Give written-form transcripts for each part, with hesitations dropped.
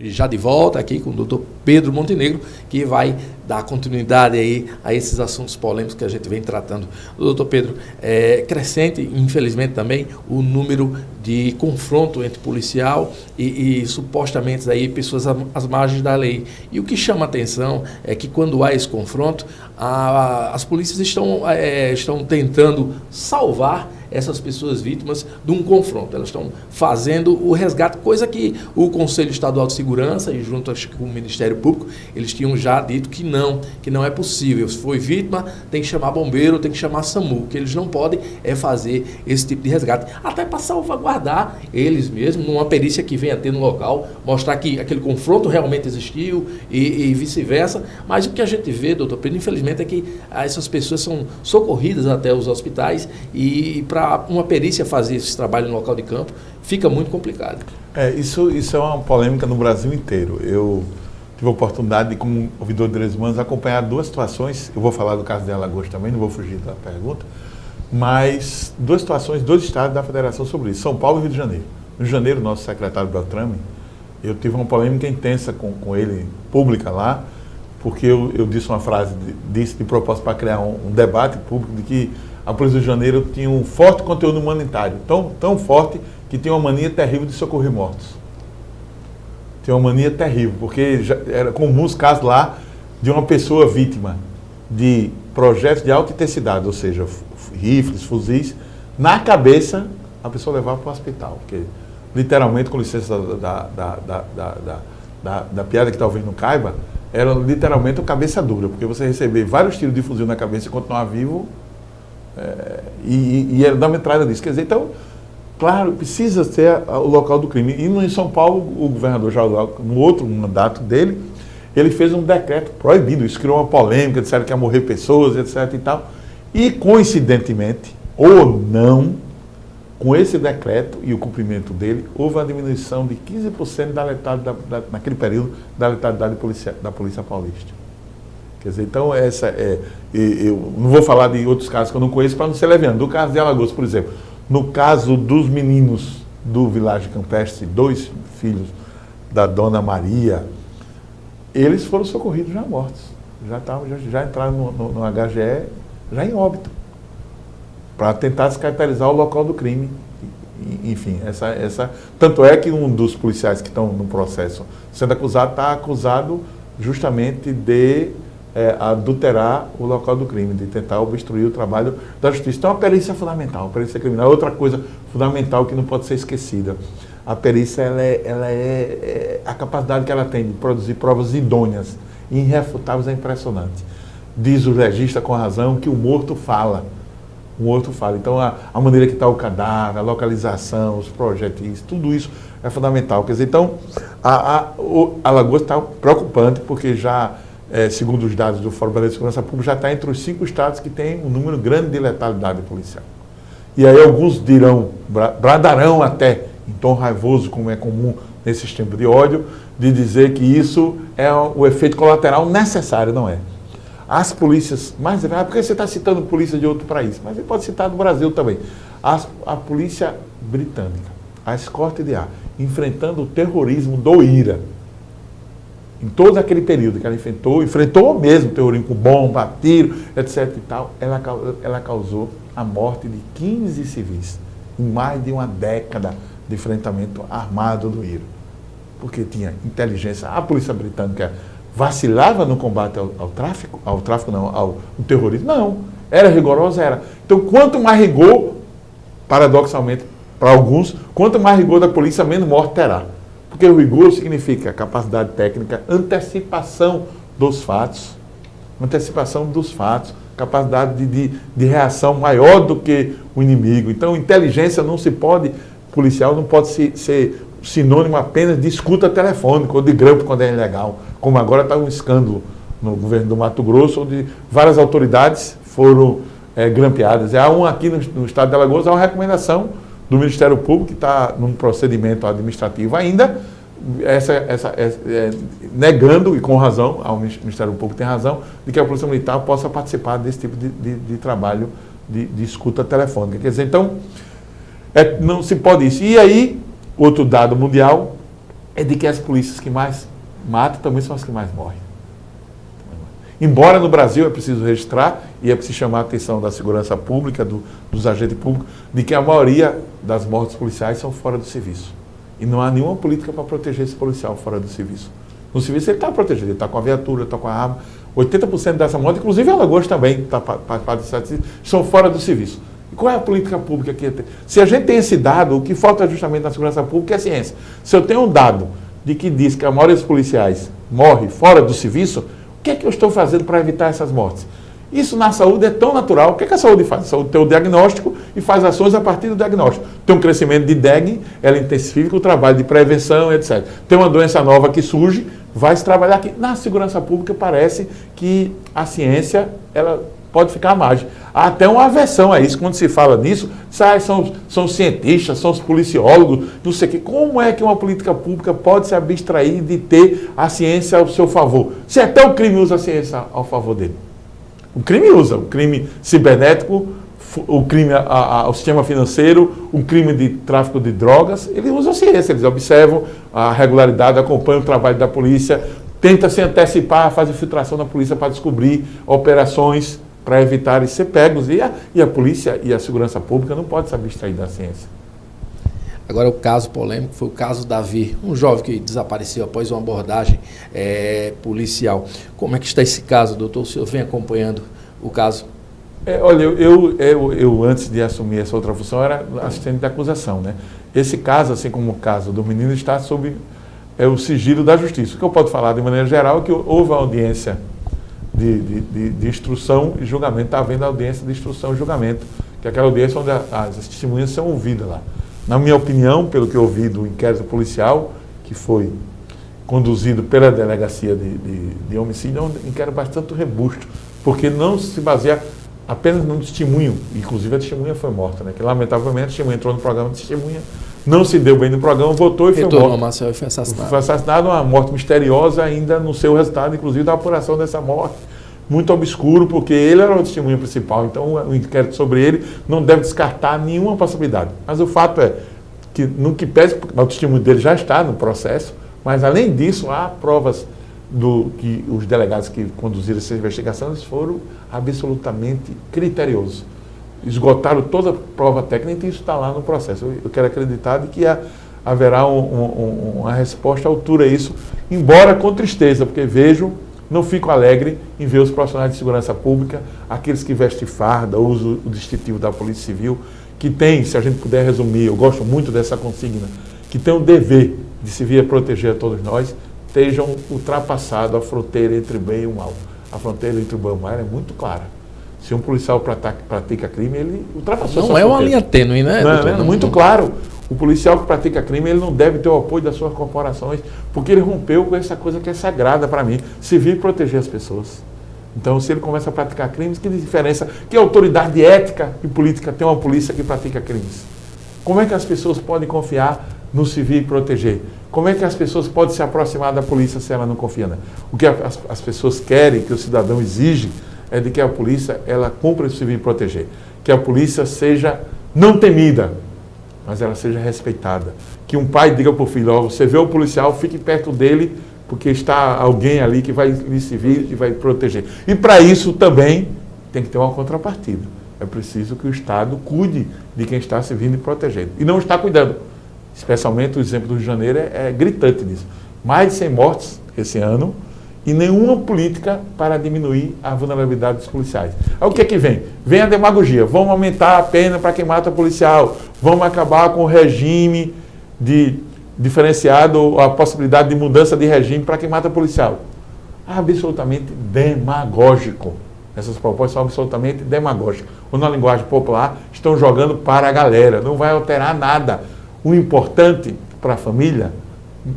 já de volta aqui com o doutor Pedro Montenegro, que vai dar continuidade aí a esses assuntos polêmicos que a gente vem tratando. Doutor Pedro, crescente, infelizmente também, o número de confronto entre policial e supostamente aí pessoas às margens da lei. E o que chama a atenção é que quando há esse confronto, as polícias estão tentando salvar essas pessoas vítimas de um confronto. Elas estão fazendo o resgate, coisa que o Conselho Estadual de Segurança e junto com o Ministério Público, eles tinham já dito que não é possível. Se foi vítima, tem que chamar bombeiro, tem que chamar SAMU. O que eles não podem é fazer esse tipo de resgate, até para salvaguardar eles mesmos, numa perícia que venha a ter no local, mostrar que aquele confronto realmente existiu e vice-versa. Mas o que a gente vê, doutor Pedro, infelizmente, é que essas pessoas são socorridas até os hospitais e para uma perícia fazer esse trabalho no local de campo, fica muito complicado. Isso é uma polêmica no Brasil inteiro. Eu tive a oportunidade de, como ouvidor de direitos humanos, acompanhar duas situações. Eu vou falar do caso de Alagoas também, não vou fugir da pergunta, mas duas situações, dois estados da federação sobre isso, São Paulo e Rio de Janeiro. No Rio de Janeiro, nosso secretário Beltrame, eu tive uma polêmica intensa com ele, pública lá, porque eu disse uma frase, disse de propósito para criar um debate público de que a Polícia do Rio de Janeiro tinha um forte conteúdo humanitário, tão forte que tinha uma mania terrível de socorrer mortos. Tinha uma mania terrível, porque já era comum os casos lá de uma pessoa vítima de projetos de alta intensidade, ou seja, rifles, fuzis, na cabeça a pessoa levava para o hospital, porque literalmente, com licença da piada que talvez não caiba, era literalmente uma cabeça dura, porque você receber vários tiros de fuzil na cabeça e continuar vivo, e era da metralha disso. Quer dizer, então, claro, precisa ser o local do crime. E em São Paulo, o governador já no outro mandato dele, ele fez um decreto proibindo. Isso criou uma polêmica, disseram que ia morrer pessoas, etc. e tal. E, coincidentemente, ou não, com esse decreto e o cumprimento dele, houve uma diminuição de 15% da letalidade, naquele período, da letalidade da Polícia Paulista. Quer dizer, então, eu não vou falar de outros casos que eu não conheço para não ser leviano. Do caso de Alagoas, por exemplo, no caso dos meninos do Vilagem Campestre, 2 filhos da Dona Maria, eles foram socorridos já mortos. Já entraram no HGE, já em óbito, para tentar descaracterizar o local do crime. Enfim, tanto é que um dos policiais que estão no processo sendo acusado, está acusado justamente de adulterar o local do crime, de tentar obstruir o trabalho da justiça. Então, a perícia é fundamental, a perícia criminal é outra coisa fundamental que não pode ser esquecida. A perícia ela é a capacidade que ela tem de produzir provas idôneas e irrefutáveis é impressionante. Diz o legista com razão que o morto fala. O morto fala. Então, a maneira que está o cadáver, a localização, os projetis, tudo isso é fundamental. Quer dizer, então, o Alagoas está preocupante, porque já, segundo os dados do Fórum Brasileiro de Segurança Pública, já está entre os 5 estados que têm um número grande de letalidade policial. E aí alguns dirão, bradarão até, em tom raivoso, como é comum nesses tempos de ódio, de dizer que isso é o efeito colateral necessário, não é? As polícias mais graves, porque você está citando polícia de outro país, mas você pode citar do Brasil também. A polícia britânica, a escorte de ar, enfrentando o terrorismo do IRA, em todo aquele período que ela enfrentou mesmo o terrorismo com bomba, tiro, etc. e tal, ela causou a morte de 15 civis, em mais de uma década de enfrentamento armado do IRA. Porque tinha inteligência. A polícia britânica vacilava no combate ao terrorismo? Não. Era rigorosa? Era. Então, quanto mais rigor, paradoxalmente, para alguns, quanto mais rigor da polícia, menos morte terá. Porque o rigor significa capacidade técnica, antecipação dos fatos, capacidade de reação maior do que o inimigo. Então, inteligência policial não pode ser sinônimo apenas de escuta telefônica ou de grampo quando é ilegal, como agora está um escândalo no governo do Mato Grosso, onde várias autoridades foram grampeadas. Há aqui no estado de Alagoas, há uma recomendação do Ministério Público, que está num procedimento administrativo ainda, negando, e com razão, o Ministério Público tem razão, de que a Polícia Militar possa participar desse tipo de trabalho de escuta telefônica. Quer dizer, então, não se pode isso. E aí, outro dado mundial é de que as polícias que mais matam também são as que mais morrem. Embora no Brasil é preciso registrar e é preciso chamar a atenção da segurança pública, dos agentes públicos, de que a maioria das mortes policiais são fora do serviço. E não há nenhuma política para proteger esse policial fora do serviço. No serviço ele está protegido, ele está com a viatura, está com a arma. 80% dessa morte, inclusive Alagoas também, são fora do serviço. E qual é a política pública que tem? Se a gente tem esse dado, o que falta justamente na segurança pública é a ciência. Se eu tenho um dado de que diz que a maioria dos policiais morre fora do serviço, o que é que eu estou fazendo para evitar essas mortes? Isso na saúde é tão natural. O que é que a saúde faz? A saúde tem o diagnóstico e faz ações a partir do diagnóstico. Tem um crescimento de dengue, ela intensifica o trabalho de prevenção, etc. Tem uma doença nova que surge, vai se trabalhar aqui. Na segurança pública parece que a ciência ela pode ficar à margem. Há até uma aversão a isso. Quando se fala nisso, são cientistas, são os policiólogos, não sei o quê. Como é que uma política pública pode se abstrair de ter a ciência ao seu favor? Se até o crime usa a ciência ao favor dele. O crime usa, o crime cibernético, o crime ao sistema financeiro, o crime de tráfico de drogas, ele usa a ciência, eles observam a regularidade, acompanham o trabalho da polícia, tenta se antecipar, faz infiltração na polícia para descobrir operações para evitar ser pegos. E a polícia e a segurança pública não podem se abstrair da ciência. Agora, o caso polêmico foi o caso Davi, um jovem que desapareceu após uma abordagem policial. Como é que está esse caso, doutor? O senhor vem acompanhando o caso? Olha, eu antes de assumir essa outra função, era assistente de acusação, né? Esse caso, assim como o caso do menino, está sob o sigilo da justiça. O que eu posso falar de maneira geral é que houve uma audiência de instrução e julgamento. Está havendo a audiência de instrução e julgamento, que é aquela audiência onde as testemunhas são ouvidas lá. Na minha opinião, pelo que eu ouvi do inquérito policial, que foi conduzido pela delegacia de homicídio, é um inquérito bastante robusto, porque não se baseia apenas no testemunho, inclusive a testemunha foi morta, né? Que lamentavelmente a testemunha entrou no programa de testemunha, não se deu bem no programa, votou e foi morto. Marcel, foi assassinado. Foi assassinado, uma morte misteriosa, ainda no seu resultado, inclusive da apuração dessa morte, muito obscuro, porque ele era o testemunho principal, então o inquérito sobre ele não deve descartar nenhuma possibilidade. Mas o fato é que, no que pese, o testemunho dele já está no processo, mas além disso, há provas que os delegados que conduziram essa investigação, eles foram absolutamente criteriosos. Esgotaram toda a prova técnica e isso está lá no processo. Eu quero acreditar de que haverá uma resposta à altura a isso, embora com tristeza, porque não fico alegre em ver os profissionais de segurança pública, aqueles que vestem farda, usam o distintivo da Polícia Civil, que tem, se a gente puder resumir, eu gosto muito dessa consigna, que tem o dever de servir a proteger a todos nós, estejam ultrapassado a fronteira entre o bem e o mal. A fronteira entre o bem e o mal é muito clara. Se um policial pratica crime, ele ultrapassou essa fronteira. Não é uma linha tênue, né? Não, muito claro. O policial que pratica crime, ele não deve ter o apoio das suas corporações, porque ele rompeu com essa coisa que é sagrada para mim, servir e proteger as pessoas. Então, se ele começa a praticar crimes, que diferença? Que autoridade ética e política tem uma polícia que pratica crimes? Como é que as pessoas podem confiar no servir e proteger? Como é que as pessoas podem se aproximar da polícia se ela não confia nela? O que as pessoas querem, que o cidadão exige, é de que a polícia ela cumpra o servir e proteger. Que a polícia seja não temida, mas ela seja respeitada. Que um pai diga para o filho, você vê o policial, fique perto dele, porque está alguém ali que vai lhe servir e vai proteger. E para isso também tem que ter uma contrapartida. É preciso que o Estado cuide de quem está servindo e protegendo. E não está cuidando. Especialmente o exemplo do Rio de Janeiro é gritante nisso. Mais de 100 mortes esse ano e nenhuma política para diminuir a vulnerabilidade dos policiais. Aí o que é que vem? Vem a demagogia. Vamos aumentar a pena para quem mata policial. Vamos acabar com o regime diferenciado, a possibilidade de mudança de regime para quem mata policial. Absolutamente demagógico. Essas propostas são absolutamente demagógicas. Ou na linguagem popular, estão jogando para a galera. Não vai alterar nada. O importante para a família,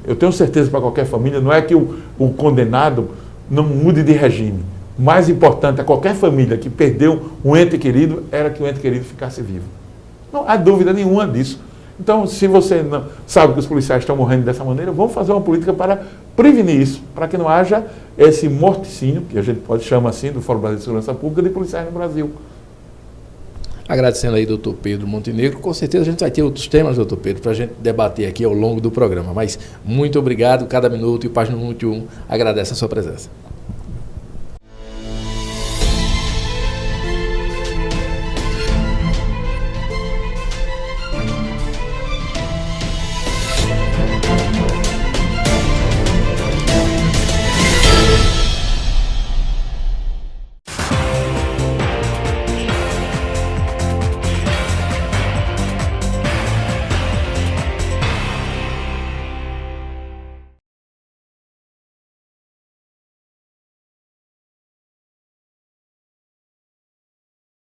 eu tenho certeza para qualquer família, não é que o condenado não mude de regime. O mais importante a qualquer família que perdeu um ente querido era que o ente querido ficasse vivo. Não há dúvida nenhuma disso. Então, se você não sabe que os policiais estão morrendo dessa maneira, vamos fazer uma política para prevenir isso, para que não haja esse morticínio, que a gente pode chamar assim, do Fórum Brasileiro de Segurança Pública, de policiais no Brasil. Agradecendo aí, doutor Pedro Montenegro. Com certeza a gente vai ter outros temas, doutor Pedro, para a gente debater aqui ao longo do programa. Mas muito obrigado, cada minuto, e o Página 21 agradece a sua presença.